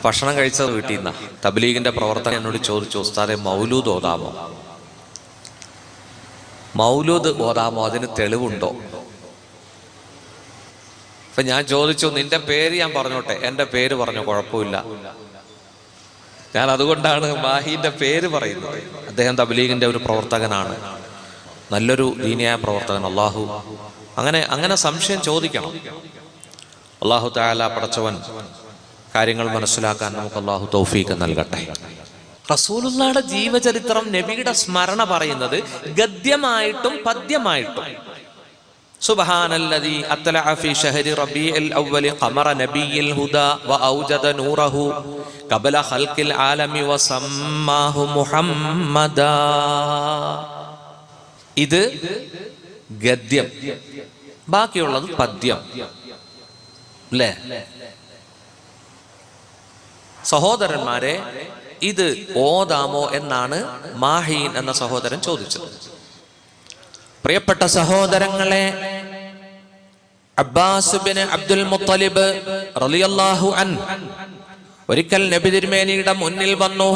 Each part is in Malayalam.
ഭക്ഷണം കഴിച്ചത് വീട്ടിൽ നിന്നാ. തബ്ലീഗിന്റെ പ്രവർത്തകൻ എന്നോട് ചോദിച്ചു, ഉസ്താദെ മൗലൂദ് ഓതാമോ? മൗലൂദ് ഓതാമോ, അതിന് തെളിവുണ്ടോ? അപ്പൊ ഞാൻ ചോദിച്ചു, നിന്റെ പേര് ഞാൻ പറഞ്ഞോട്ടെ? എൻ്റെ പേര് പറഞ്ഞു, കുഴപ്പമില്ല. ഞാൻ അതുകൊണ്ടാണ് മാഹിന്റെ പേര് പറയുന്നത്. അദ്ദേഹം തബ്ലീഗിന്റെ ഒരു പ്രവർത്തകനാണ്, നല്ലൊരു ദീനിയായ പ്രവർത്തകൻ. അള്ളാഹു അങ്ങനെ സംശയം ചോദിക്കണം. അള്ളാഹു തആല പടച്ചവൻ കാര്യങ്ങൾ മനസ്സിലാക്കാൻ നമുക്ക് അള്ളാഹു തൗഫീഖ് നൽകട്ടെ. റസൂലുള്ളാഹിയുടെ ജീവചരിത്രം, നബിയുടെ സ്മരണ പറയുന്നത് ഗദ്യമായിട്ടും പദ്യമായിട്ടും. സുബ്ഹാനല്ലദീ അത്ലഅ ഫീ ശഹരി റബീഇൽ അവ്വലി ഖമറ നബിയിൽ ഹുദാ വഔജദ നൂറഹു ഖബല ഖൽഖിൽ ആലമി വസമ്മാഹു മുഹമ്മദാ. ഇത് ഗദ്യം, ബാക്കിയുള്ളത് പദ്യം അല്ലേ? സഹോദരന്മാരെ, ഇത് ഓതാമോ എന്നാണ് മാഹീൻ എന്ന സഹോദരൻ ചോദിച്ചത്. പ്രിയപ്പെട്ട സഹോദരങ്ങളെ, അബ്ബാസ് ബിൻ അബ്ദുൽ മുത്തലിബ് റളിയല്ലാഹു അൻഹു ഒരിക്കൽ നബി തിരുമേനിയുടെ മുന്നിൽ വന്നു.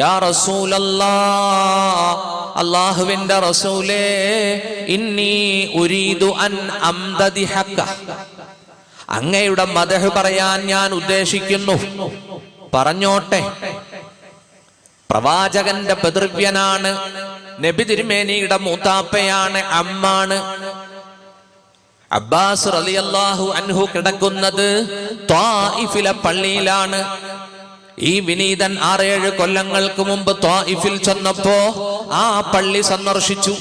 യാ റസൂലല്ലാഹ്, അല്ലാഹുവിന്റെ റസൂലേ, ഇന്നി ഉരീദു അൻ അംദദിഹക, അങ്ങയുടെ മദഹ് പറയാൻ ഞാൻ ഉദ്ദേശിക്കുന്നു, പറഞ്ഞോട്ടെ. പ്രവാചകന്റെ പിതൃവ്യനാണ്, നബി തിരുമേനിയുടെ മൂത്താപ്പയാണ്, അമ്മാണ്. അബ്ബാസ് റളിയല്ലാഹു അൻഹു കിടക്കുന്നത് ത്വായിഫിലെ പള്ളിയിലാണ്. ഈ വിനീതൻ 6-7 കൊല്ലങ്ങൾക്ക് മുമ്പ് ത്വായിഫിൽ ചെന്നപ്പോ ആ പള്ളി സന്ദർശിച്ചു.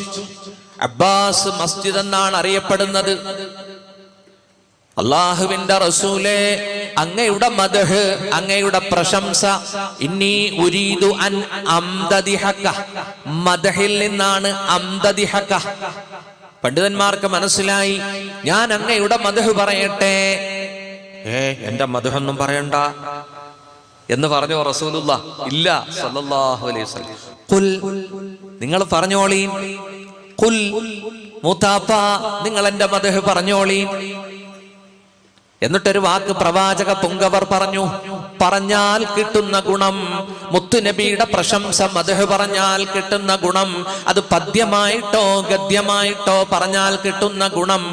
അബ്ബാസ് മസ്ജിദ് എന്നാണ് അറിയപ്പെടുന്നത്. അല്ലാഹുവിന്റെ റസൂലേ, അങ്ങയുടെ മദ്ഹ്, അങ്ങയുടെ പ്രശംസ, ഇന്നി ഉരീദു അൻ അംദദിഹക, മദ്ഹിൽ നിന്നാണ് അംദദിഹക. പണ്ഡിതന്മാർക്ക് മനസ്സിലായി, ഞാൻ അങ്ങയുടെ മദ്ഹ് പറയട്ടെ. എന്റെ മദ്ഹൊന്നും പറയണ്ട എന്ന് പറഞ്ഞു റസൂലുള്ളാഹ്. ഇല്ല സല്ലല്ലാഹു അലൈഹി വസല്ലം. ഖുൽ, നിങ്ങൾ പറഞ്ഞോളീൻ. ഖുൽ, മൂത്താപ്പ, നിങ്ങൾ എന്റെ മദ്ഹ് പറഞ്ഞോളീൻ. എന്നിട്ടൊരു വാക്ക് പ്രവാചക പുങ്കവർ പറഞ്ഞു. പറഞ്ഞാൽ കിട്ടുന്ന ഗുണം, മുത്തുനബിയുടെ പ്രശംസ, മദ്ഹ് പറഞ്ഞാൽ കിട്ടുന്ന ഗുണം, അത് പദ്യമായിട്ടോ ഗദ്യമായിട്ടോ പറഞ്ഞാൽ കിട്ടുന്ന ഗുണം,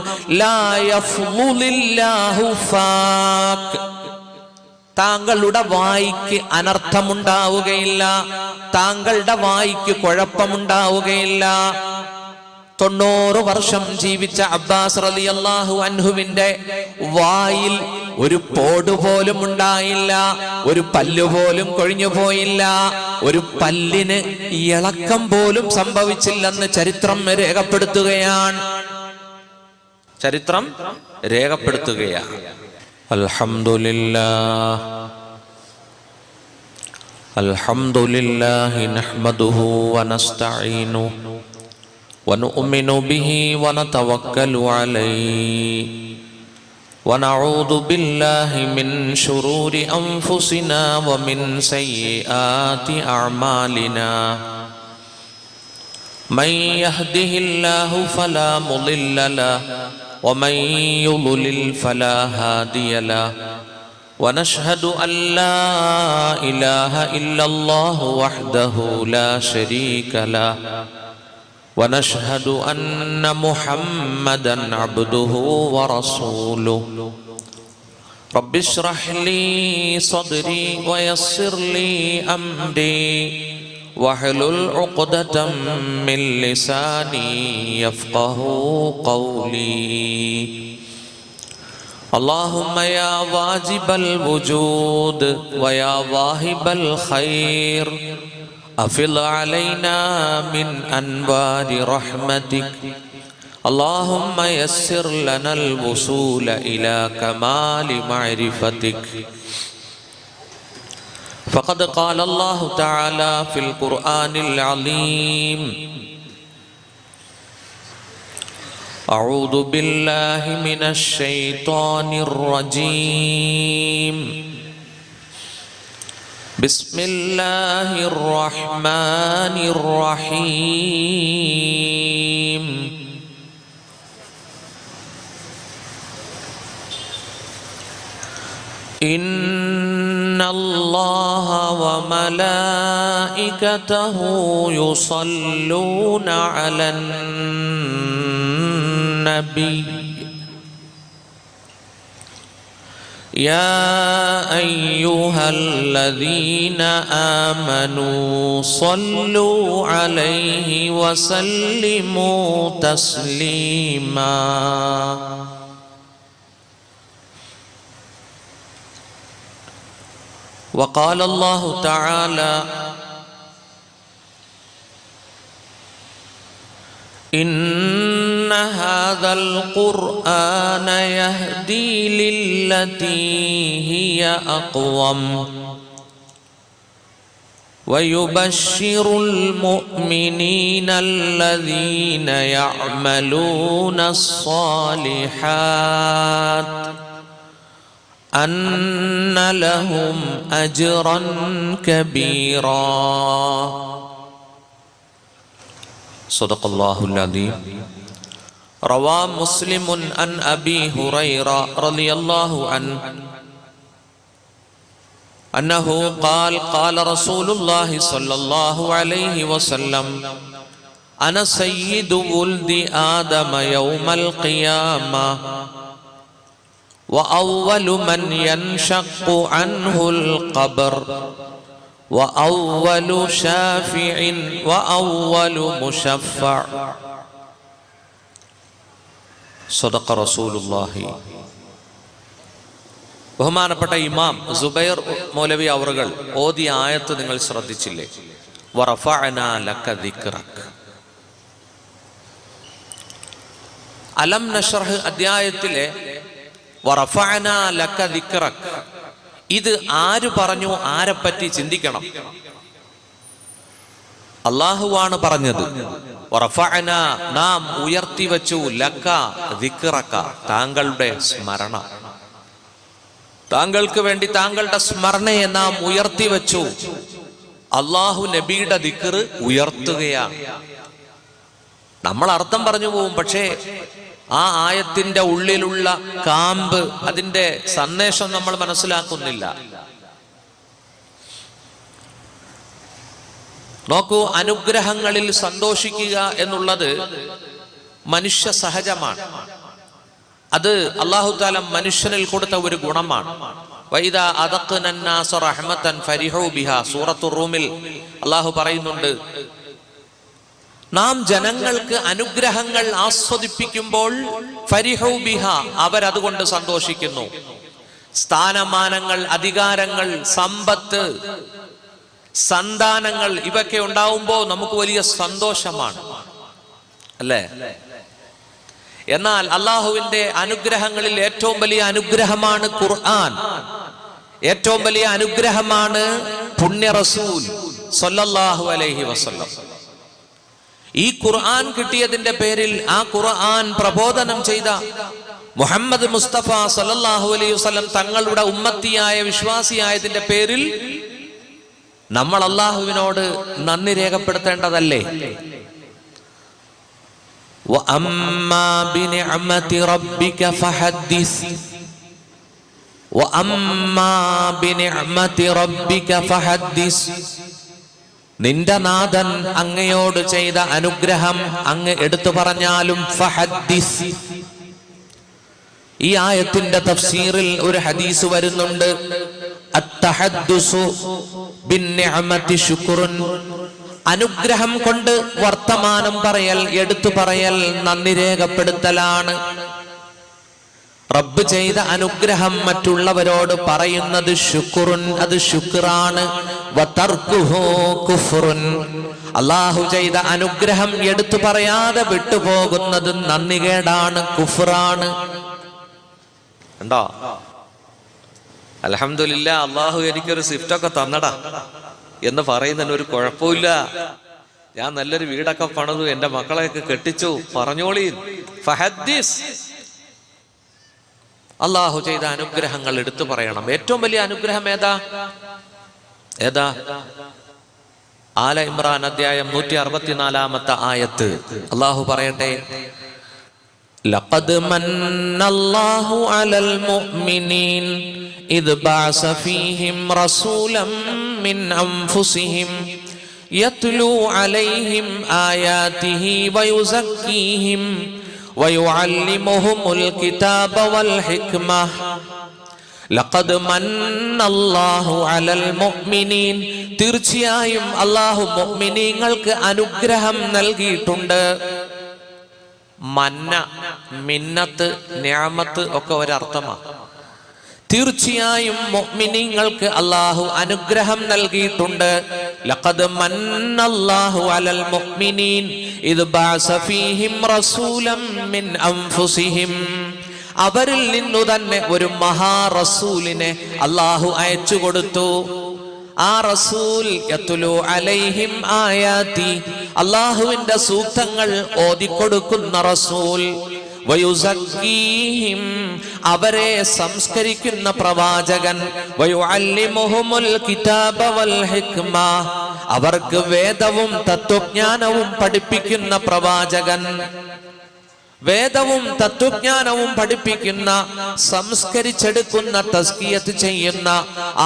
ലാ യഫ്ളുലില്ലാഹു ഫാക്, താങ്കളുടെ വായിക്ക് അനർത്ഥമുണ്ടാവുകയില്ല, താങ്കളുടെ വായിക്ക് കുഴപ്പമുണ്ടാവുകയില്ല. 90 വർഷം ജീവിച്ച അബ്ബാസ് റളിയല്ലാഹു അൻഹുവിന്റെ വായിൽ ഒരു പോട് പോലും ഉണ്ടായില്ല, ഒരു പല്ലുപോലും കൊഴിഞ്ഞു പോയില്ല, ഒരു പല്ലിന് ഇളക്കം പോലും സംഭവിച്ചില്ലെന്ന് ചരിത്രം രേഖപ്പെടുത്തുകയാണ്. അൽഹംദുലില്ലാഹി നഹ്മദുഹു വനസ്തഈനുഹു ونؤمن به ونتوكل عليه ونعوذ بالله من شرور أنفسنا ومن سيئات أعمالنا من يهده الله فلا مضل له ومن يضلل فلا هادي له ونشهد أن لا إله إلا الله وحده لا شريك له ونشهد أن محمدًا عبده ورسوله رب اشرح لي صدري ويسر لي أمري واحلل عقدة من لساني يفقه قولي اللهم يا واجب الوجود ويا واهب الخير أفض علينا من أنوار رحمتك اللهم يسر لنا الوصول إلى كمال معرفتك فقد قال الله تعالى في القرآن العظيم أعوذ بالله من الشيطان الرجيم بسم الله الرحمن الرحيم ഇന്നല്ലാഹ വമലായികതഹു യുസല്ലൂന അലൻ നബി يا أيها الذين آمنوا صلوا عليه وسلموا تسليما وقال الله تعالى إن هذا القرآن يهدي للتي هي أقوم ويبشر المؤمنين الذين يعملون الصالحات أن لهم أجرا كبيرا صدق الله العظيم روى مسلم عن أبي هريرة رضي الله عنه أنه قال قال رسول الله صلى الله عليه وسلم أنا سيد ولد آدم يوم القيامة وأول من ينشق عنه القبر وأول شافع وأول مشفع صدق رسول الله. ബഹുമാനപ്പെട്ട ഇമാം സുബൈർ മൗലവി അവറുകൾ ഓതിയ ആയത്ത് നിങ്ങൾ ശ്രദ്ധിച്ചില്ലേ? വറഫഅനാ ലക ദിക്റക്. അലം നശ്റഹ് അധ്യായത്തിലെ വറഫഅനാ ലക ദിക്റക്, ഇത് ആര് പറഞ്ഞു? ആരെപ്പറ്റി ചിന്തിക്കണം. അല്ലാഹുവാണ് പറഞ്ഞത്. വറഫഅനാ, നാം ഉയർത്തി വച്ചു, ലക ദിക്റക, താങ്കളുടെ സ്മരണ, താങ്കൾക്ക് വേണ്ടി താങ്കളുടെ സ്മരണയെ നാം ഉയർത്തി വച്ചു. അല്ലാഹു നബിയുടെ ദിക്ർ ഉയർത്തുകയാണ്. നമ്മൾ അർത്ഥം പറഞ്ഞു പോവും, പക്ഷേ ആ ആയത്തിന്റെ ഉള്ളിലുള്ള കാമ്പ്, അതിന്റെ സന്ദേശം നമ്മൾ മനസ്സിലാക്കുന്നില്ല. നോക്കൂ, അനുഗ്രഹങ്ങളിൽ സന്തോഷിക്കുക എന്നുള്ളത് മനുഷ്യ സഹജമാണ്. അത് അല്ലാഹു തആല മനുഷ്യനിൽ കൊടുത്ത ഒരു ഗുണമാണ്. വൈദാ അദഖ്നന്നാസ റഹ്മതൻ ഫരിഹു ബിഹാ, സൂറത്തുർ റൂമിൽ അല്ലാഹു പറയുന്നുണ്ട്, നാം ജനങ്ങൾക്ക് അനുഗ്രഹങ്ങൾ ആസ്വദിപ്പിക്കുമ്പോൾ ഫരിഹു ബിഹാ, അവരതുകൊണ്ട് സന്തോഷിക്കുന്നു. സ്ഥാനമാനങ്ങൾ, അധികാരങ്ങൾ, സമ്പത്ത്, സന്താനങ്ങൾ, ഇവയൊക്കെ ഉണ്ടാവുമ്പോൾ നമുക്ക് വലിയ സന്തോഷമാണ്, അല്ലേ? എന്നാൽ അള്ളാഹുവിന്റെ അനുഗ്രഹങ്ങളിൽ ഏറ്റവും വലിയ അനുഗ്രഹമാണ് ഖുർആൻ. ഏറ്റവും വലിയ അനുഗ്രഹമാണ് പുണ്യ റസൂൽ സല്ലല്ലാഹു അലൈഹി വസല്ലം. ഈ ഖുർആൻ കിട്ടിയതിന്റെ പേരിൽ, ആ ഖുർആൻ പ്രബോധനം ചെയ്ത മുഹമ്മദ് മുസ്തഫ സല്ലല്ലാഹു അലൈഹി വസല്ലം തങ്ങളുടെ ഉമ്മത്തിയായ വിശ്വാസിയായതിന്റെ പേരിൽ നമ്മൾ അള്ളാഹുവിനോട് നന്ദി രേഖപ്പെടുത്തേണ്ടതല്ലേ? وَأَمَّا بِنِعْمَةِ رَبِّكَ فَحَدِّثْ وَأَمَّا بِنِعْمَةِ رَبِّكَ فَحَدِّثْ. നിന്റെ നാഥൻ അങ്ങയോട് ചെയ്ത അനുഗ്രഹം അങ്ങ് എടുത്തു പറഞ്ഞാലും ഫഹദ്ദിസ്. ഈ ആയത്തിന്റെ തഫ്സീറിൽ ഒരു ഹദീസ് വരുന്നുണ്ട്, അത്തഹദ്ദുസു ബിന്നിഅമതി ശുക്റുൻ. അനുഗ്രഹം കൊണ്ട് വർത്തമാനം പറയൽ, എടുത്തു പറയൽ, നന്ദി രേഖപ്പെടുത്തലാണ്. റബ്ബ് ചെയ്ത അനുഗ്രഹം മറ്റുള്ളവരോട് പറയുന്നത് ശുക്റുൻ, അത് ശുക്റാണ്. വതർക്കുഹു കുഫ്റുൻ. അല്ലാഹു ചെയ്ത അനുഗ്രഹം എടുത്തു പറയാതെ വിട്ടുപോകുന്നത് നന്ദികേടാണ്, കുഫ്റാണ്. കണ്ടോ? അൽഹംദുലില്ലാ, അല്ലാഹു എനിക്കൊരു സ്വിഫ്റ്റൊക്കെ തന്നടാ എന്ന് പറയുന്നതിന് ഒരു കുഴപ്പമില്ല. ഞാൻ നല്ലൊരു വീടൊക്കെ പണിതു, എന്റെ മക്കളെയൊക്കെ കെട്ടിച്ചു, പറഞ്ഞോളീ. ഫഹദ്ദിസ്. അല്ലാഹു ചെയ്ത അനുഗ്രഹങ്ങൾ എടുത്തു പറയണം. ഏറ്റവും വലിയ അനുഗ്രഹം ഏതാ? ആല ഇമ്രാൻ അധ്യായം 164 ആയത്ത് അല്ലാഹു പറയട്ടെ, ലഖദ് മന്നല്ലാഹു അലൽ മുഅ്മിനീൻ إذ بعث فيهم رسولا من أنفسهم يتلو عليهم آياته ويزكيهم ويعلمهم الكتاب والحكمة لقد من الله على المؤمنين തീർച്ചയായും അല്ലാഹു മുഅ്മിനീങ്ങൾക്ക് അനുഗ്രഹം നൽകിയിട്ടുണ്ട്. മന്ന, മിന്നത്ത്, നിഅമത്ത് ഒക്കെ ഒരർത്ഥമാണ്. തീർച്ചയായും മുഅ്മിനീങ്ങൾക്ക് അല്ലാഹു അനുഗ്രഹം നൽകിയിട്ടുണ്ട്. ലഖദ് മന്നല്ലാഹു അലൽ മുഅ്മിനീൻ ഇദ് ബഅസ ഫീഹിം റസൂലൻ മിൻ അൻഫുസിഹിം. അവരിൽ നിന്നു തന്നെ ഒരു മഹാ റസൂലിനെ അല്ലാഹു അയച്ചു കൊടുത്തു. ആ റസൂൽ യത്ലു അലൈഹിം ആയാതി, അല്ലാഹുവിന്റെ സൂക്തങ്ങൾ ഓതിക്കൊടുക്കുന്ന റസൂൽ. വയുസക്കീഹിം, അവരെ സംസ്കരിക്കുന്ന പ്രവാചകൻ. വയുഅല്ലിമുഹുമുൽ കിതാബ വൽ ഹിക്മ, അവർക്ക് വേദവും തത്വജ്ഞാനവും പഠിപ്പിക്കുന്ന പ്രവാചകൻ. വേദവും തത്വജ്ഞാനവും പഠിപ്പിക്കുന്ന, സംസ്കരിച്ചെടുക്കുന്ന, തസ്കിയത്ത് ചെയ്യുന്ന,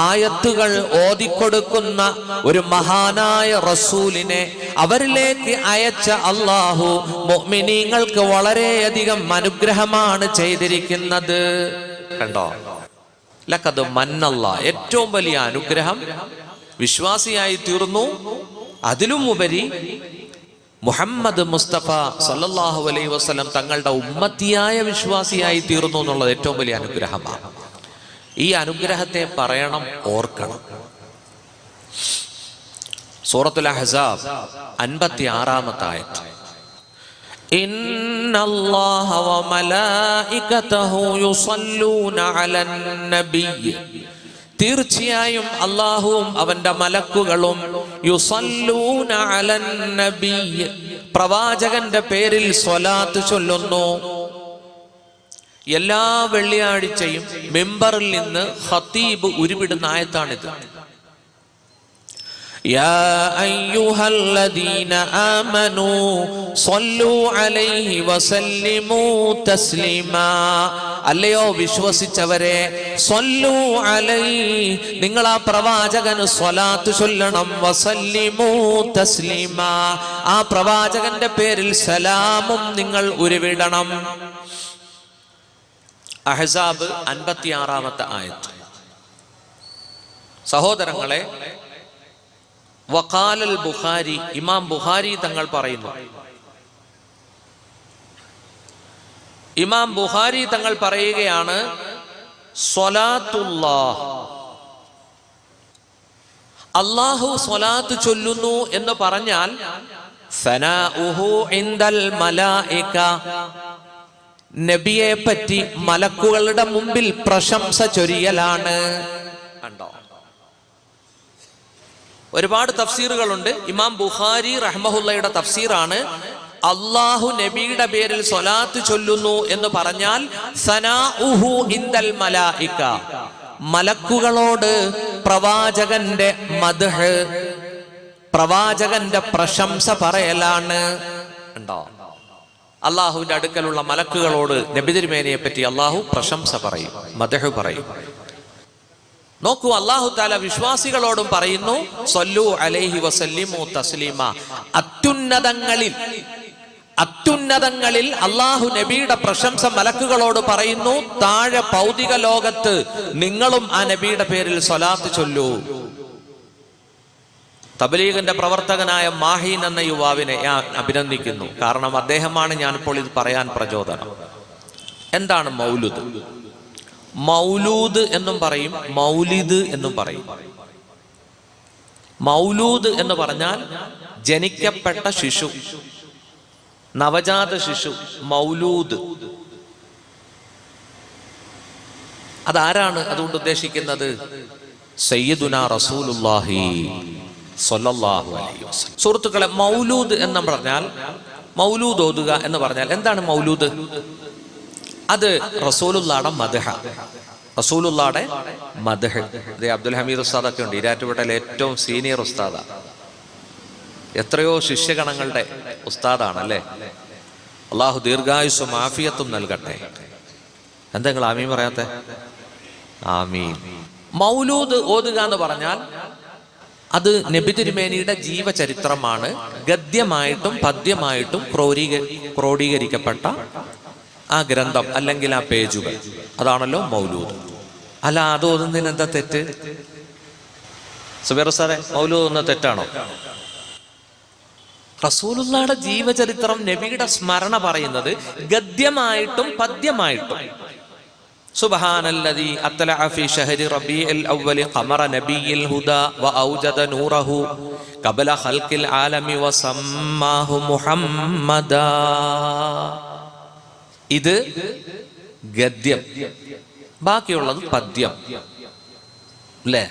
ആയത്തുകൾ ഓതിക്കൊടുക്കുന്ന ഒരു മഹാനായ റസൂലിനെ അവരിലേക്ക് അയച്ച അല്ലാഹു മുഅ്മിനീങ്ങൾക്ക് വളരെയധികം അനുഗ്രഹമാണ് ചെയ്തിരിക്കുന്നത്. കണ്ടോ? ലഖദ് മന്നല്ലാഹ്, ഏറ്റവും വലിയ അനുഗ്രഹം വിശ്വാസിയായി തീർന്നു. അതിലും ഉപരി മുഹമ്മദ് മുസ്തഫ സല്ലല്ലാഹു അലൈഹി വസല്ലം തങ്ങളുടെ ഉമ്മത്തിയായ വിശ്വാസിയായി തീർന്നു എന്നുള്ളത് ഏറ്റവും വലിയ അനുഗ്രഹമാണ്. ഈ അനുഗ്രഹത്തെ പറയണം, ഓർക്കണം. സൂറത്തുൽ അഹ്സാബ് 56-ാമത്തെ ആയത്ത്. ഇന്നല്ലാഹ വ മലായികതഹു യുസല്ലൂന അലൻ നബിയ്യ്, തീർച്ചയായും അല്ലാഹുവും അവന്റെ മലക്കുകളും യുസല്ലൂന അലൻ നബിയ്യ്, പ്രവാചകന്റെ പേരിൽ സ്വലാത്ത് ചൊല്ലുന്നു. എല്ലാ വെള്ളിയാഴ്ചയും മിമ്പറിൽ നിന്ന് ഖതീബ് ഉരുവിടുന്ന ആയത്താണിത്. യാ അയ്യുഹല്ലദീന ആമനൂ സ്വല്ലൂ അലൈഹി വസല്ലിമൂ തസ്ലീമാ, അല്ലയോ വിശ്വസിച്ചവരെ, സ്വല്ലൂ അലൈഹി, നിങ്ങൾ ആ പ്രവാചകന് സ്വലാത്ത് ചൊല്ലണം. വസല്ലിമൂ തസ്ലീമാ, ആ പ്രവാചകന്റെ പേരിൽ സലാമും നിങ്ങൾ ഉരുവിടണം. അഹ്സാബ് 56-ാമത്തെ ആയത്ത്. സഹോദരങ്ങളെ, വഖാലൽ ബുഖാരി, ഇമാം ബുഖാരി തങ്ങൾ പറയുന്നു, ഇമാം ബുഖാരി തങ്ങൾ പറയുകയാണ്, സ്വലാത്തുല്ലാഹ്, അല്ലാഹു സ്വലാത്ത് ചൊല്ലുന്നു എന്ന് പറഞ്ഞാൽ സനാഉഹു ഇൻദൽ മലായിക, നബിയെ പറ്റി മലക്കുകളുടെ മുമ്പിൽ പ്രശംസ ചൊരിയലാണ്. കണ്ടോ? ഒരുപാട് തഫ്സീറുകളുണ്ട്. ഇമാം ബുഖാരി റഹ്മഹുള്ളയുടെ തഫ്സീറാണ്, അല്ലാഹു നബിയുടെ പേരിൽ സ്വലാത്ത് ചൊല്ലുന്നു എന്ന് പറഞ്ഞാൽ സനാഉഹു ഇൻദൽ മലായിക, മലക്കുകളോട് പ്രവാചകന്റെ മദ്ഹ്, പ്രവാചകന്റെ പ്രശംസ പറയലാണ്. ഉണ്ടോ? അള്ളാഹുവിന്റെ അടുക്കലുള്ള മലക്കുകളോട് നബി തിരുമേനിയെ പറ്റി അള്ളാഹു പ്രശംസ പറയും, മദ്ഹ് പറയും. നോക്കൂ, അല്ലാഹു തആല വിശ്വാസികളോടും പറയുന്നു, സ്വല്ലു അലൈഹി വസല്ലിമു തസ്ലീമ. അത്യുന്നതങ്ങളിൽ അല്ലാഹു നബിയുടെ പ്രശംസ മലക്കുകളോട് പറയുന്നു. താഴെ ഭൗതിക ലോകത്ത് നിങ്ങളും ആ നബിയുടെ പേരിൽ സ്വലാത്ത് ചൊല്ലൂ. തബ്ലീഗിന്റെ പ്രവർത്തകനായ മാഹീൻ എന്ന യുവാവിനെ ഞാൻ അഭിനന്ദിക്കുന്നു. കാരണം അദ്ദേഹമാണ് ഞാനിപ്പോൾ ഇത് പറയാൻ പ്രചോദനം. എന്താണ് മൗലൂദ്? മൗലൂദ് എന്നും പറയും, മൗലിദ് എന്നും പറയും. മൗലൂദ് എന്ന് പറഞ്ഞാൽ ജനിക്കപ്പെട്ട ശിശു, നവജാത ശിശു. മൗലൂദ് അതാരാണ് അതുകൊണ്ട് ഉദ്ദേശിക്കുന്നത്? സയ്യിദുനാ റസൂലുള്ളാഹി സ്വല്ലല്ലാഹു അലൈഹി വസല്ലം. സുഹൃത്തുക്കളെ, മൗലൂദ് എന്ന് പറഞ്ഞാൽ, മൗലൂദ് ഓതുക എന്ന് പറഞ്ഞാൽ എന്താണ് മൗലൂദ്? അത് റസൂലുള്ളാടെ മദ്ഹ, റസൂലുള്ളാടെ മദ്ഹ്. ഇത് അബ്ദുൽ ഹമീദ് ഉസ്താദൊക്കെ ഉണ്ട്, ഈരാറ്റുപേട്ടയിലെ ഏറ്റവും സീനിയർ ഉസ്താദാ, എത്രയോ ശിഷ്യഗണങ്ങളുടെ ഉസ്താദാണല്ലേ. അള്ളാഹു ദീർഘായുസ്സും ആഫിയത്തും നൽകട്ടെ. എന്താ നിങ്ങൾ ആമീൻ പറയാത്തെ? ആമീൻ. മൗലൂദ് ഓതുക എന്ന് പറഞ്ഞാൽ അത് നബി തിരുമേനിയുടെ ജീവചരിത്രമാണ്. ഗദ്യമായിട്ടും പദ്യമായിട്ടും ക്രോഡീകരിക്കപ്പെട്ട ആ ഗ്രന്ഥം അല്ലെങ്കിൽ ആ പേജുകൾ, അതാണല്ലോ മൗലൂദ്. അല്ല, അത് ഓതുന്നതിന് എന്താ തെറ്റ്? സുബൈർ സാറേ, മൗലൂദ് ഓതുന്നത് തെറ്റാണോ? റസൂലുള്ളാഹിയുടെ ജീവചരിത്രം, നബിയുടെ സ്മരണ പറയുന്നത് ഗദ്യമായിട്ടും പദ്യമായിട്ടും. സുബ്ഹാനല്ലദീ അത്ലഅ ഫീ ശഹരി റബീഇൽ അവ്വലി ഖമറ നബിയിൽ ഹുദാ വഔജദ നൂറഹു ഖബല ഖൽഖിൽ ആലമി വസമ്മാഹു മുഹമ്മദാ. ഇത് ഗദ്യം, ബാക്കിയുള്ളത് പദ്യം അല്ലേ?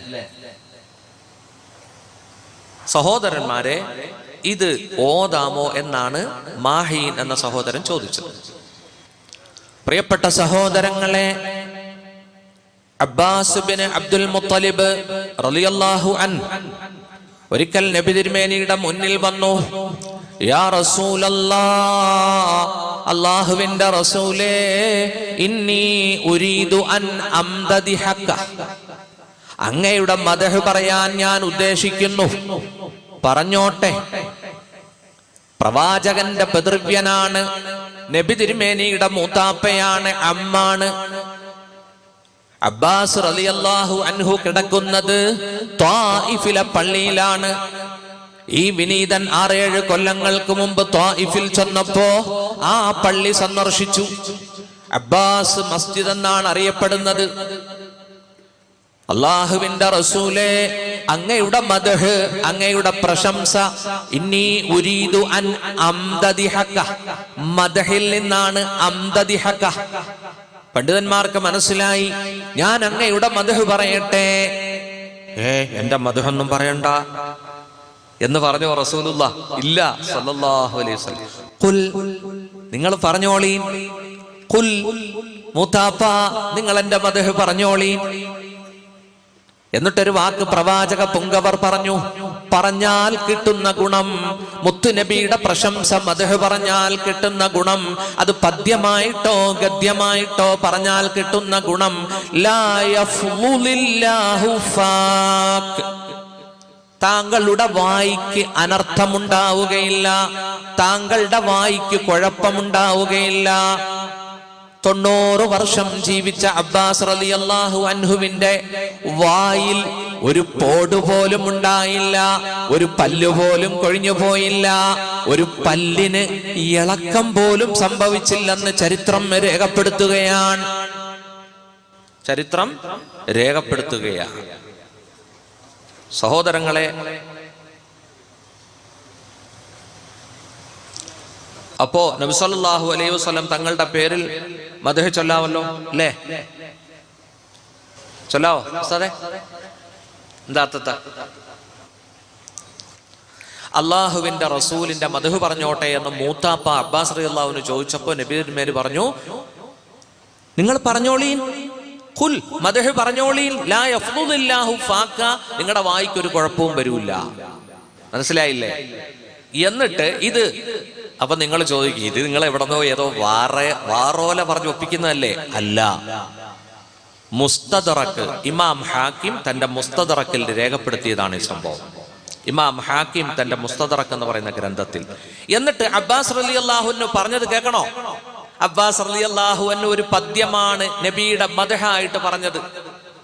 സഹോദരന്മാരെ, ഇത് ഓതാമോ എന്നാണ് മാഹീൻ എന്ന സഹോദരൻ ചോദിച്ചത്. പ്രിയപ്പെട്ട സഹോദരങ്ങളെ, അബ്ബാസ് ബിൻ അബ്ദുൽ മുത്തലിബ് റളിയല്ലാഹു അൻഹു ഒരിക്കൽ നബി തിരുമേനിയുടെ മുന്നിൽ വന്നു. യാ റസൂലല്ലാഹ്, അല്ലാഹുവിന്റെ റസൂലേ, ഇന്നി ഉരീദു അൻ അംദദിഹക, അങ്ങയുടെ മദഹ് പറയാൻ ഞാൻ ഉദ്ദേശിക്കുന്നു, പറഞ്ഞോട്ടെ. പ്രവാചകന്റെ പിതൃവ്യനാണ്, നബി തിരുമേനിയുടെ മൂത്താപ്പയാണ്, അമ്മാണ്. അബ്ബാസ് റളിയല്ലാഹു അൻഹു കിടക്കുന്നത് ത്വായിഫിലെ പള്ളിയിലാണ്. ഈ വിനീതൻ 6-7 കൊല്ലങ്ങൾക്ക് മുമ്പ് ത്വായിഫിൽ ചെന്നപ്പോ ആ പള്ളി സന്ദർശിച്ചു. അബ്ബാസ് മസ്ജിദ് എന്നാണ് അറിയപ്പെടുന്നത്. അല്ലാഹുവിന്റെ റസൂലേ, അങ്ങയുടെ മദ്ഹ്, അങ്ങയുടെ പ്രശംസ, ഇന്നി ഉരീദു അൻ അംദദിഹക, മദ്ഹിൽ നിന്നാണ് അംദദിഹക. പണ്ഡിതന്മാർക്ക് മനസ്സിലായി, ഞാൻ അങ്ങയുടെ മദ്ഹ് പറയട്ടെ. എന്റെ മദ്ഹൊന്നും പറയണ്ട എന്ന് പറഞ്ഞു റസൂലുള്ളാഹ്. ഇല്ല സല്ലല്ലാഹു അലൈഹി വസല്ലം. ഖുൽ, നിങ്ങൾ പറഞ്ഞോളീൻ. ഖുൽ, മൂത്താപ്പ, നിങ്ങൾ എന്റെ മദ്ഹ് പറഞ്ഞോളീൻ. എന്നിട്ടൊരു വാക്ക് പ്രവാചക പുങ്കവർ പറഞ്ഞു. പറഞ്ഞാൽ കിട്ടുന്ന ഗുണം, മുത്തുനബിയുടെ പ്രശംസ, മദ്ഹ് പറഞ്ഞാൽ കിട്ടുന്ന ഗുണം, അത് പദ്യമായിട്ടോ ഗദ്യമായിട്ടോ പറഞ്ഞാൽ കിട്ടുന്ന ഗുണം, ലാ യഫ്ളുലില്ലാഹു ഫാക്, താങ്കളുടെ വായിക്ക് അനർത്ഥമുണ്ടാവുകയില്ല, താങ്കളുടെ വായിക്ക് കുഴപ്പമുണ്ടാവുകയില്ല. 90 വർഷം ജീവിച്ച അബ്ബാസ് റളിയല്ലാഹു അൻഹുവിന്റെ വായിൽ ഒരു പോട് പോലും ഉണ്ടായില്ല, ഒരു പല്ലു പോലും കൊഴിഞ്ഞു പോയില്ല, ഒരു പല്ലിന് ഇളക്കം പോലും സംഭവിച്ചില്ലെന്ന് ചരിത്രം രേഖപ്പെടുത്തുകയാണ്. ചരിത്രം രേഖപ്പെടുത്തുകയാണ്. സഹോദരങ്ങളെ, അപ്പോ നബി സല്ലല്ലാഹു അലൈഹി വസല്ലം തങ്ങളുടെ പേരിൽ മദ്ഹ് ചൊല്ലാവല്ലോ അല്ലേ? ചൊല്ലാവോ ഉസ്താദേ? എന്താ അർത്ഥം? അള്ളാഹുവിന്റെ റസൂലിന്റെ മദ്ഹ് പറഞ്ഞോട്ടെ എന്ന് മൂത്താപ്പ അബ്ബാസ് റളിയല്ലാഹുവിന് ചോദിച്ചപ്പോ നബി തിരുമേനി പറഞ്ഞു, നിങ്ങൾ പറഞ്ഞോളീൻ. ഖുൽ, മദ്ഹ് പറഞ്ഞോളീൻ. ലാ യഫ്ളുലില്ലാഹു ഫാക, നിങ്ങളുടെ വായിക്ക് ഒരു കുഴപ്പവും വരൂല്ല. മനസ്സിലായില്ലേ? എന്നിട്ട് ഇത് അപ്പൊ നിങ്ങൾ ചോദിക്കും, ഇത് നിങ്ങൾ എവിടെന്നോ ഏതോ വാറോല പറഞ്ഞു ഒപ്പിക്കുന്നതല്ലേ? അല്ല, മുസ്തദറക്ക്, ഇമാം ഹാക്കിം തന്റെ മുസ്തദറക്കിൽ രേഖപ്പെടുത്തിയതാണ് ഈ സംഭവം. ഇമാം ഹാക്കിം തന്റെ മുസ്തദറക്ക് എന്ന് പറയുന്ന ഗ്രന്ഥത്തിൽ. എന്നിട്ട് അബ്ബാസ് റളിയല്ലാഹു അൻഹു പറഞ്ഞത് കേൾക്കണോ? അബ്ബാസ് റളിയല്ലാഹു അൻഹു ഒരു പദ്യമാണ് നബിയുടെ മദ്ഹായിട്ട് പറഞ്ഞത്.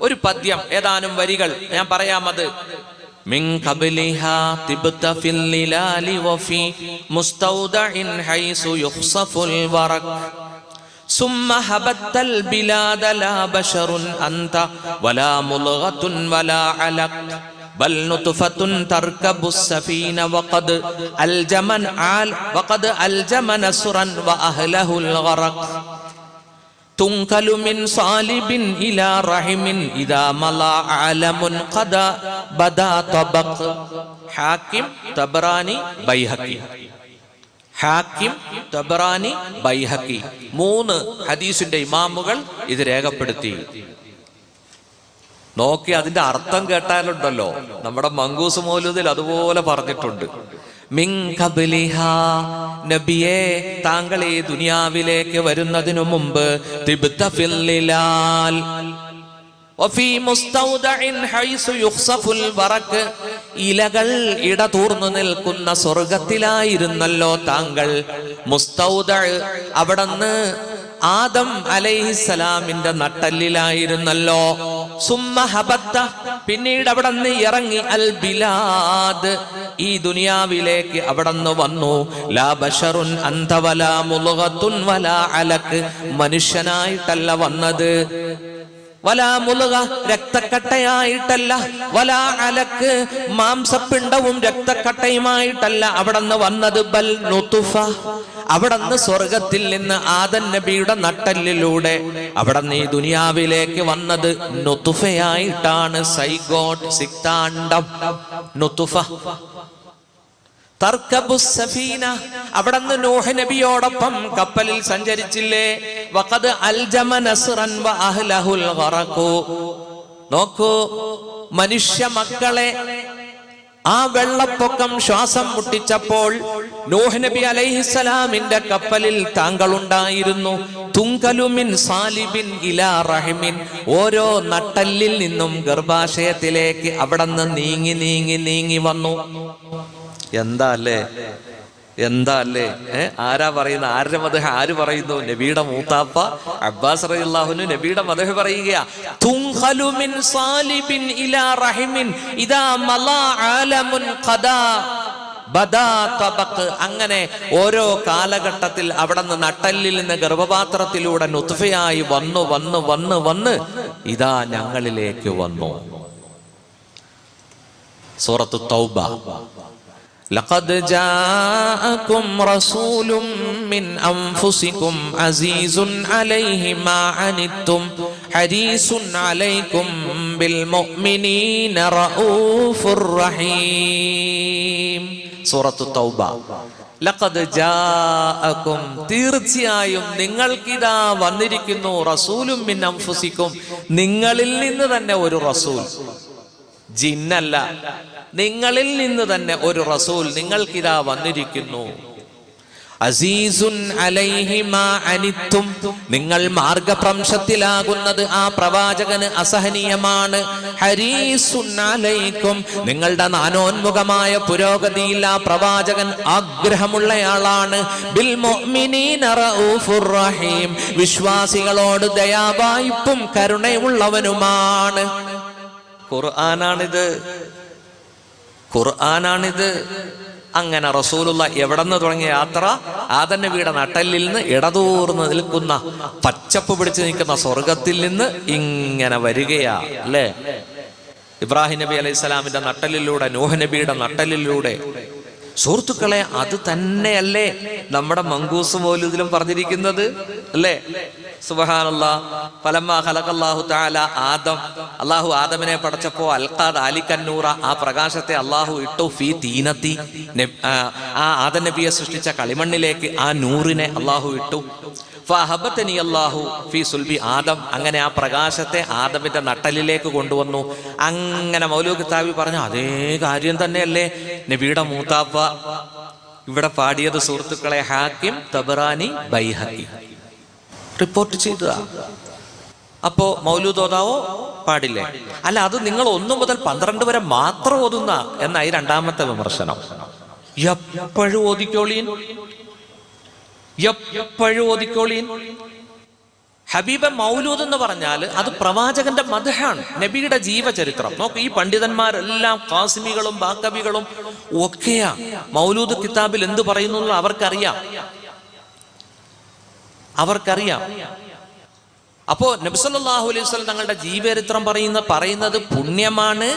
ഒരു പദ്യം, ഏതാനും വരികൾ ഞാൻ പറയാം. അത് മിൻ ഖബ്ലിഹാ തിബ്ത ഫിൽ ലിലാലി വഫി മുസ്തൗദഇൻ ഹൈസു യുഖ്സഫുൽ വറക് സുമ്മ ഹബത്തൽ ബിലാദ ലാ ബശറുൻ അൻത വലാ മുൽഗതുൻ വലാ അലഖ് ബൽ നുത്ഫത്തുൻ തർകബുസ് സഫീന വഖദ് അൽജമ നസ്റൻ വഅഹ്ലഹുൽ ഗറഖ് തുൻകലു മിൻ സാലിബിൻ ഇലാ റഹിമിൻ ഇദാ മലാ അലമുൻ ഖദ ബദാ തബഖ്. ഹാക്കിം, തബറാനി, ബൈഹഖി. ഹാക്കിം, തബറാനി, ബൈഹഖി 3 ഹദീസിന്റെ ഇമാമുകൾ ഇത് രേഖപ്പെടുത്തി. നോക്കി അതിന്റെ അർത്ഥം കേട്ടാലുണ്ടല്ലോ, നമ്മുടെ മങ്കൂസ് മൗലൂദിൽ അതുപോലെ പറഞ്ഞിട്ടുണ്ട്. മിൻ ഖബ്ലിഹാ, നബിയേ താങ്കൾ ഈ ദുനിയാവിലേക്ക് വരുന്നതിനു മുമ്പ്, തിബ്ത ഫിൽ ലിലാൽ, വഫീ മുസ്തൗദഇൻ ഹൈസു യുഖ്സഫുൽ ബറക്, ഇലകൾ ഇടതൂർന്നു നിൽക്കുന്ന സ്വർഗത്തിലായിരുന്നല്ലോ താങ്കൾ. മുസ്തൗദ, അവിടുന്ന് ആദം അലൈഹിസ്സലാമിന്റെ നട്ടല്ലിലായിരുന്നല്ലോ. സുമ്മ ഹബത്ത, പിന്നീട് അവിടുന്ന് ഇറങ്ങി അൽ ബിലാദ്, ഈ ദുനിയാവിലേക്ക് അവിടുന്ന് വന്നു. ലാ ബശറുൻ അൻത വലാ മുൽഗത്തുൻ വലാ അലക്, മനുഷ്യനായിട്ടല്ല വന്നത്. വലാ മുൽഗ, രക്തക്കട്ടയായിട്ടല്ല. വലാ അലക്ക്, മാംസപ്പിണ്ടവും രക്തക്കട്ടയുമായിട്ടല്ല അവിടുന്ന് വന്നത്. ബൽ നുതുഫ, അവിടുന്ന് സ്വർഗത്തിൽ നിന്ന് ആദം നബിയുടെ നട്ടലിലൂടെ അവിടുന്ന് ഈ ദുനിയാവിലേക്ക് വന്നത് നുതുഫയായിട്ടാണ്. സൈഗോട്ട്, സിക്താണ്ഡം, നുതുഫ. തർക്കബുസ് സഫീന, അവിടുന്ന് നൂഹ് നബിയോടൊപ്പം കപ്പലിൽ സഞ്ചരിച്ചില്ലേ. വഖദ് അൽജമ നസ്റൻ വ അഹ്ലഹുൽ ഗറഖു, നോക്കൂ, മനുഷ്യ മക്കളെ ആ വെള്ളപ്പൊക്കം ശ്വാസം മുട്ടിച്ചപ്പോൾ നൂഹ് നബി അലൈഹിസ്സലാമിന്റെ കപ്പലിൽ താങ്കളുണ്ടായിരുന്നു. തുങ്കലുമിൻ സാലിബിൻ ഇലാ റഹിമിൻ, ഓരോ നട്ടല്ലിൽ നിന്നും ഗർഭാശയത്തിലേക്ക് അവിടുന്ന് നീങ്ങി നീങ്ങി നീങ്ങി വന്നു. എന്താ അല്ലേ, എന്താ അല്ലേ? ആരാ പറയുന്ന, ആരുടെ മദ്ഹ് ആര് പറയുന്നു? നബിയുടെ മൂത്താപ്പ അബ്ബാസ് റളിയല്ലാഹു അൻഹു നബിയുടെ മദ്ഹ് പറയുകയാ. തുൻഖലു മിൻ സാലിബിൻ ഇലാ റഹിമിൻ ഇദാ മലാ ആലമുൻ ഖദാ ബദാ തബഖ്, അങ്ങനെ ഓരോ കാലഘട്ടത്തിൽ അവിടുന്ന് നട്ടല്ലിൽ നിന്ന് ഗർഭപാത്രത്തിലൂടെ നുത്ഫയായി വന്നു വന്ന് വന്ന് വന്ന് ഇതാ ഞങ്ങളിലേക്ക് വന്നു. സൂറത്തു തൗബ. لقد جاءكم رسول من أنفسكم عزيز عليه ما عنتم حريص عليكم بالمؤمنين رؤوف رحيم. സൂറത്തു തൗബ. ലഖദ് ജാഅകും, തീർച്ചയായും നിങ്ങൾക്കിതാ വന്നിരിക്കുന്നു. റസൂലും മിൻ അൻഫുസിക്കും, നിങ്ങളിൽ നിന്ന് തന്നെ ഒരു റസൂൽ, ജിന്നല്ല, നിങ്ങളിൽ നിന്ന് തന്നെ ഒരു റസൂൽ നിങ്ങൾക്കിതാ വന്നിരിക്കുന്നു. അസീസുൻ അലൈഹി മാ അനിത്തും, നിങ്ങൾ മാർഗഭ്രംശത്തിലാകുന്നത് ആ പ്രവാചകന് അസഹനീയമാണ്. ഹരീസുൻ അലൈക്കും, നിങ്ങളുടെ നാനോന്മുഖമായ പുരോഗതിയിൽ ആ പ്രവാചകൻ ആഗ്രഹമുള്ളയാളാണ്. ബിൽ മുഅ്മിനീന റഊഫുർ റഹീം, വിശ്വാസികളോട് ദയാവായ്പും കരുണയുള്ളവനുമാണ്. ഖുർആനാണിത്, ഖുർആനാണിത്. അങ്ങനെ റസൂലുള്ള എവിടെന്ന് തുടങ്ങിയ യാത്ര ആദം നബിയുടെ നട്ടലിൽ നിന്ന് ഇടതൂർന്ന് നിൽക്കുന്ന പച്ചപ്പ് പിടിച്ചു നിൽക്കുന്ന സ്വർഗത്തിൽ നിന്ന് ഇങ്ങനെ വരികയാ അല്ലേ. ഇബ്രാഹിം നബി അലൈഹി സ്വലാമിന്റെ നട്ടലിലൂടെ, നൂഹ് നബിയുടെ നട്ടലിലൂടെ. സുഹൃത്തുക്കളെ, അത് തന്നെയല്ലേ നമ്മുടെ മങ്കൂസ് മൗലൂദിലും പറഞ്ഞിരിക്കുന്നത് അല്ലേ? സുബ്ഹാനല്ലാഹ്. ഫലമ്മാ ഖലഖല്ലാഹു തആല ആദം, അല്ലാഹു ആദമിനെ പടച്ചപ്പോ അൽഖാ ദാലിക്കൻ നൂറ, ആ പ്രകാശത്തെ അല്ലാഹു ഇട്ടു ഫീ തീനത്തി, ആ ആദം നബിയെ സൃഷ്ടിച്ച കളിമണ്ണിലേക്ക് ആ നൂറിനെ അല്ലാഹു ഇട്ടു. ഫഅഹബതനി അല്ലാഹു ഫീ സുൽബി ആദം, അങ്ങനെ ആ പ്രകാശത്തെ ആദമിന്റെ നട്ടലിലേക്ക് കൊണ്ടുവന്നു. അങ്ങനെ മൗലൂദ് കിതാബി പറഞ്ഞു, അതേ കാര്യം തന്നെയല്ലേ നബിയുടെ മൂത്താപ്പ ഇവിടെ പാടിയത്. സുഹൃത്തുക്കളെ, ഹാക്കിം, തബറാനി, ബൈഹഖി റിപ്പോർട്ട് ചെയ്തതാ. അപ്പോ മൗലൂദ് ഓതാവോ? പാടില്ലേ? അല്ല, അത് നിങ്ങൾ 1 മുതൽ 12 വരെ മാത്രം ഓതുന്ന എന്നായി രണ്ടാമത്തെ വിമർശനം. എപ്പോഴും ഓതിക്കോളീൻ, എപ്പോഴും ഓതിക്കോളീൻ. ഹബീബ മൗലൂദ് എന്ന് പറഞ്ഞാൽ അത് പ്രവാചകന്റെ മദ്ഹാണ്, നബിയുടെ ജീവചരിത്രം. നോക്ക്, ഈ പണ്ഡിതന്മാരെല്ലാം ഖാസിമികളും ബാക്കബികളും ഒക്കെയാ മൗലൂദ് കിതാബിൽ എന്ത് പറയുന്നു അവർക്കറിയാം, അവർക്കറിയാം. അപ്പോ നബി സല്ലല്ലാഹു അലൈഹി വസല്ലം തങ്ങളുടെ ജീവചരിത്രം പറയുന്നത് പുണ്യമാണ്.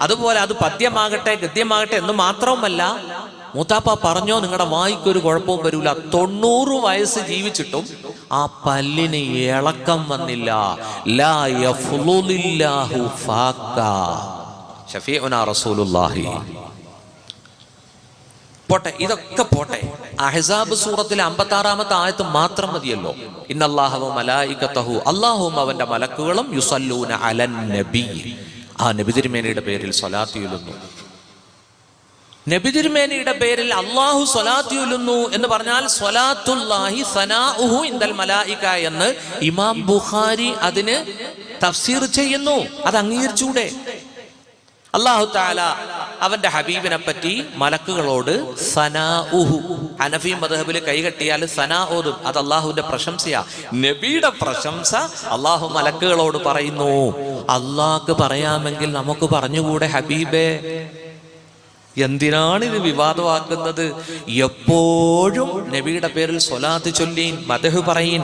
അതുപോലെ അത് പദ്യമാകട്ടെ ഗദ്യമാകട്ടെ എന്ന് മാത്രവുമല്ല, മൂത്താപ്പ പറഞ്ഞോ, നിങ്ങളുടെ വായിക്കൊരു കുഴപ്പവും വരൂല. 90 വയസ്സ് ജീവിച്ചിട്ടും ആ പല്ലിന് ഇളക്കം വന്നില്ല. ലാ യഫ്ളുലില്ലാഹു ഫാക്ക ശഫീഉനാ റസൂലുള്ളാഹി. പോട്ടെ, ഇതൊക്കെ പോട്ടെ. അഹ്സാബ് സൂറത്തിലെ 56-ാമത്തെ ആയത്ത് മാത്രം മതിയല്ലോ. ഇന്നല്ലാഹ വ മലായികതഹു, അല്ലാഹുവും അവന്റെ മലക്കുകളും യുസല്ലൂന അലൻ നബി, ആ നബി തിരുമേനിയുടെ പേരിൽ സ്വലാത്ത് ചൊല്ലുന്നു. നബി തിരുമേനിയുടെ പേരിൽ അള്ളാഹു സ്വലാത്ത് ചൊല്ലുന്നു എന്ന് പറഞ്ഞാൽ സ്വലാത്തുല്ലാഹി സനാഉഹു ഇൻദൽ മലായിക എന്ന് ഇമാം ബുഖാരി അതിന് തഫ്സീർ ചെയ്യുന്നു. അത് അംഗീകരിച്ചൂടെ? അല്ലാഹു തആല അവന്റെ ഹബീബിനെ പറ്റി മലക്കുകളോട് സനാഉഹു, ഹനഫി മദ്ഹബിൽ കൈകെട്ടിയാൽ സനാ ഓതും, അത് അള്ളാഹുവിന്റെ പ്രശംസയാ. നബിയുടെ പ്രശംസ അള്ളാഹു മലക്കുകളോട് പറയുന്നു. അള്ളാഹ്ക്ക് പറയാമെങ്കിൽ നമുക്ക് പറഞ്ഞുകൂടെ ഹബീബേ? എന്തിനാണ് ഇത് വിവാദമാക്കുന്നത്? എപ്പോഴും നബിയുടെ പേരിൽ സ്വലാത്ത് ചൊല്ലീൻ, മദ്ഹ് പറയീൻ.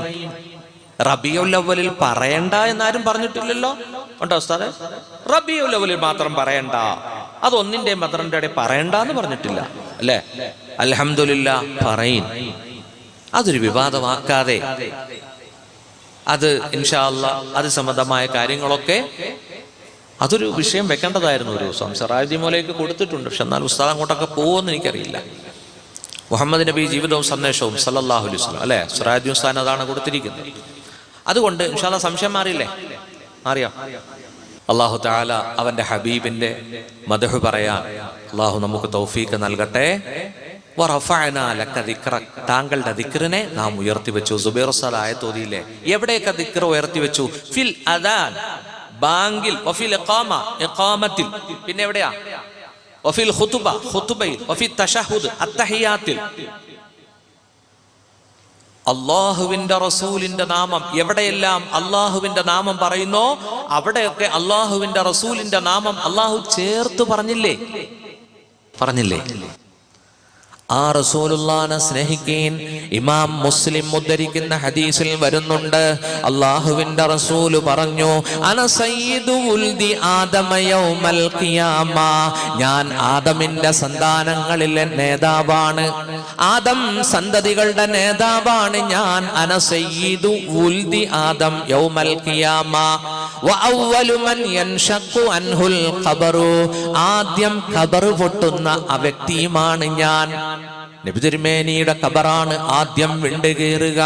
റബീഉൽ അവ്വലിൽ പറയണ്ട എന്നാരും പറഞ്ഞിട്ടില്ലല്ലോ. ഉണ്ടോ ഉസ്താദേ? റബീഉൽ അവ്വലിൽ മാത്രം പറയണ്ട, അത് ഒന്നിന്റെ മദ്റിന്റെ ഇടയിൽ പറയണ്ട എന്ന് പറഞ്ഞിട്ടില്ല അല്ലേ? അൽഹംദുലില്ലാ പറയീൻ. അതൊരു വിവാദമാക്കാതെ അത് ഇൻഷാ അല്ലാഹ് അത് സംബന്ധമായ കാര്യങ്ങളൊക്കെ അതൊരു വിഷയം വെക്കേണ്ടതായിരുന്നു ഒരു ദിവസം. സിറാജുദ്ദീൻ മൗലവിക്ക് കൊടുത്തിട്ടുണ്ട്, പക്ഷെ എന്നാൽ ഉസ്താദ് അങ്ങോട്ടൊക്കെ പോകുമെന്ന് എനിക്കറിയില്ല. മുഹമ്മദ് നബി ജീവിതവും സന്ദേശവും സല്ലല്ലാഹു അലൈഹി വസല്ലം അല്ലെ, സിറാജുദ്ദീൻ ഉസ്താദിന് അതാണ് കൊടുത്തിരിക്കുന്നത്. അതുകൊണ്ട് ഇൻഷാ അല്ലാഹ് സംശയം മാറിയില്ലേ? മാറിയോ? അല്ലാഹു തആല അവന്റെ ഹബീബിന്റെ മദ്ഹ് പറയാൻ അല്ലാഹു നമുക്ക് തൗഫീഖ് നൽകട്ടെ. വറഫഅനാ ലക ദിക്റക, താങ്കളുടെ ദിക്റിനെ നാം ഉയർത്തി വെച്ചു. സുബൈർ ഉസ്താദ് ആയത്ത് ഓതിയില്ലേ? എവിടെയൊക്കെ ദിക്ർ ഉയർത്തി വെച്ചു? ഫിൽ അദാൻ, ബാങ്കിൽ, വഫിൽ ഇഖാമ, ഇഖാമത്തിൽ, പിന്നെ എവിടെയാ? വഫിൽ ഖുതുബ, ഖുതുബയിൽ, വഫി തശഹുദ്, അത്തഹിയാത്തിൽ. അള്ളാഹുവിന്റെ റസൂലിന്റെ നാമം എവിടെയെല്ലാം അള്ളാഹുവിന്റെ നാമം പറയുന്നോ അവിടെയൊക്കെ അള്ളാഹുവിന്റെ റസൂലിന്റെ നാമം അള്ളാഹു ചേർത്ത് പറഞ്ഞില്ലേ? ആ റസൂലുള്ളാഹിനെ സ്നേഹിക്കീൻ. ഇമാം മുസ്ലിം ഉദ്ധരിക്കുന്ന ഹദീസിൽ വരുന്നുണ്ട്, അല്ലാഹുവിന്റെ റസൂല് പറഞ്ഞു, അന സയ്യിദു ഉൽദി ആദമ യൗമൽ ഖിയാമ, ഞാൻ ആദമിന്റെ സന്താനങ്ങളിലെ നേതാവാണ്, ആദം സന്തതികളുടെ നേതാവാണ് ഞാൻ. അന സയ്യിദു ഉൽദി ആദം യൗമൽ ഖിയാമ വ അവ്വലു മൻ യൻഷഖു അൻഹുൽ ഖബറു, ആദ്യം ഖബർ പൊട്ടുന്ന ആ വ്യക്തിയുമാണ് ഞാൻ. നബി തിരുമേനിയുടെ ഖബറാണ് ആദ്യം വിണ്ടുകീറുക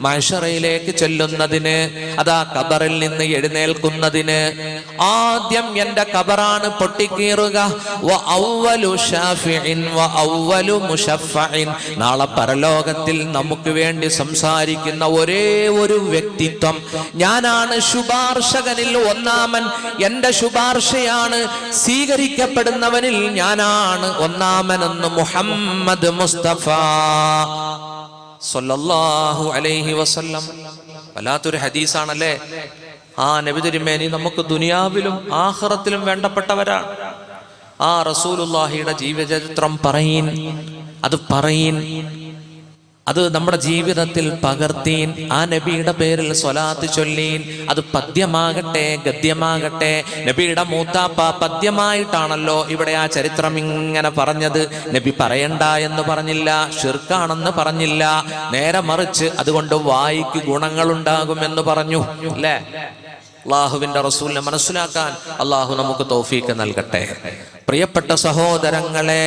മഹ്ശറയിലേക്ക് ചെല്ലുന്നതിന്, അതാ ഖബറിൽ നിന്ന് എഴുന്നേൽക്കുന്നതിന് ആദ്യം എന്റെ ഖബറാണ് പൊട്ടിക്കീറുക. വ അവ്വലു ശാഫിഇൻ വ അവ്വലു മുശഫഇൻ, നാളെ പരലോകത്തിൽ നമുക്ക് വേണ്ടി സംസാരിക്കുന്ന ഒരേ ഒരു വ്യക്തിത്വം ഞാനാണ്. ശുപാർശകനിൽ ഒന്നാമൻ, എന്റെ ശുപാർശയാണ് സ്വീകരിക്കപ്പെടുന്നവനിൽ ഞാനാണ് ഒന്നാമനെന്ന് മുഹമ്മദ് മുസ്തഫ സല്ലല്ലാഹു അലൈഹി വസല്ലം. വല്ലാത്തൊരു ഹദീസാണല്ലേ. ആ നബി തിരുമേനി നമുക്ക് ദുനിയാവിലും ആഖിറത്തിലും വേണ്ടപ്പെട്ടവരാണ്. ആ റസൂലുള്ളാഹിയുടെ ജീവചരിത്രം പറയീൻ, അത് പറയീൻ, അത് നമ്മുടെ ജീവിതത്തിൽ പകർത്തീൻ. ആ നബിയുടെ പേരിൽ സ്വലാത്ത് ചൊല്ലീൻ. അത് പദ്യമാകട്ടെ ഗദ്യമാകട്ടെ. നബിയുടെ മൂത്താപ്പ പദ്യമായിട്ടാണല്ലോ ഇവിടെ ആ ചരിത്രം ഇങ്ങനെ പറഞ്ഞത്. നബി പറയണ്ട എന്ന് പറഞ്ഞില്ല, ശിർക്കാണെന്ന് പറഞ്ഞില്ല, നേരെ മറിച്ച് അതുകൊണ്ട് വായിക്ക് ഗുണങ്ങളുണ്ടാകുമെന്ന് പറഞ്ഞു അല്ലേ? അള്ളാഹുവിന്റെ റസൂലിനെ മനസ്സിലാക്കാൻ അള്ളാഹു നമുക്ക് തൗഫീഖ് നൽകട്ടെ. പ്രിയപ്പെട്ട സഹോദരങ്ങളെ,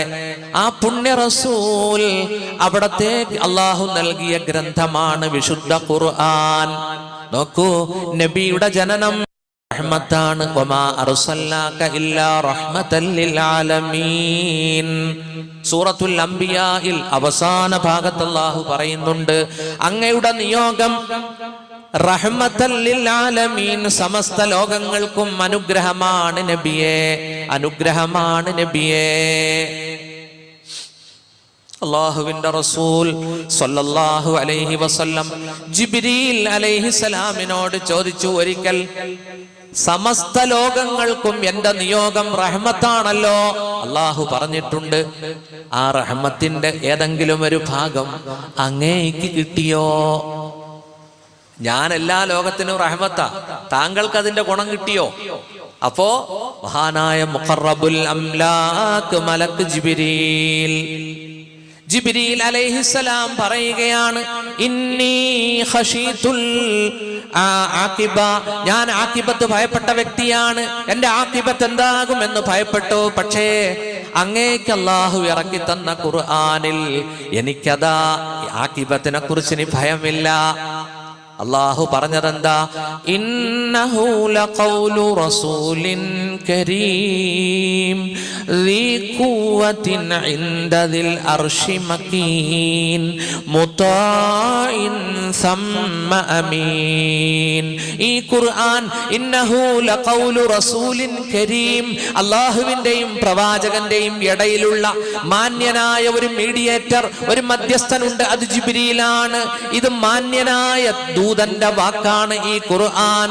ആ പുണ്യ റസൂൽ അവിടത്തേക്ക് അള്ളാഹു നൽകിയ ഗ്രന്ഥമാണ് വിശുദ്ധ ഖുർആൻ. നോക്കൂ, നബിയുടെ ജനനം റഹ്മത്താണ്. വമാ അർസൽനാക ഇല്ലാ റഹ്മത്തൽ ലിൽ ആലമീൻ. സൂറത്തുൽ അംബിയായിൽ അവസാന ഭാഗത്ത് അല്ലാഹു പറയുന്നുണ്ട്, അങ്ങയുടെ നിയോഗം റഹ്മത്തൽ ലിൽ ആലമീൻ, സമസ്ത ലോകങ്ങൾക്കും അനുഗ്രഹമാണ് നബിയേ, അനുഗ്രഹമാണ് നബിയേ. അല്ലാഹുവിന്റെ റസൂൽ സല്ലല്ലാഹു അലൈഹി വസല്ലം ജിബ്രീൽ അലൈഹിസ്സലാമിനോട് ചോദിച്ചു ഒരിക്കൽ, സമസ്ത ലോകങ്ങൾക്കും എന്റെ നിയോഗം റഹ്മത്താണല്ലോ, അല്ലാഹു പറഞ്ഞിട്ടുണ്ട്, ആ റഹ്മത്തിന്റെ ഏതെങ്കിലും ഒരു ഭാഗം അങ്ങേക്ക് കിട്ടിയോ? ഞാൻ എല്ലാ ലോകത്തിനും റഹ്മത്താ, താങ്കൾക്ക് അതിന്റെ ഗുണം കിട്ടിയോ? അപ്പോ മഹാനായ മുഖറബുൽ അംലാക്ക് മലക്ക് ജിബ്രീൽ അലൈഹിസ്സലാം പറയുകയാണ്, ഇന്നി ഖശീതുൽ ആഖിബ, ഞാൻ ആഖിബത്ത് ഭയപ്പെട്ട വ്യക്തിയാണ്, എന്റെ ആഖിബത്ത് എന്താകുമെന്ന് ഭയപ്പെട്ടു. പക്ഷേ അങ്ങേക്ക് അല്ലാഹു ഇറക്കി തന്ന ഖുർആനിൽ എനിക്കതാ ആഖിബത്തിനെ കുറിച്ച് ഇനി ഭയമില്ല. അല്ലാഹു പറഞ്ഞതെന്താ? ഇന്നഹു ലഖൗലു റസൂലിൻ കരീം ذي قوة عند ذي العرش مكين مطاع ثم أمين. ഈ ഖുർആൻ ഇന്നഹു ലഖൗലു റസൂലിൻ കരീം, അല്ലാഹുവിന്റെയും പ്രവാചകന്റെയും ഇടയിലുള്ള മാന്യനായ ഒരു മീഡിയേറ്റർ, ഒരു മധ്യസ്ഥനുണ്ട്, അത് ജിബ്രീലാണ്. ഇത് മാന്യനായ ദൂതന്റെ വാക്കാണ് ഈ ഖുർആൻ.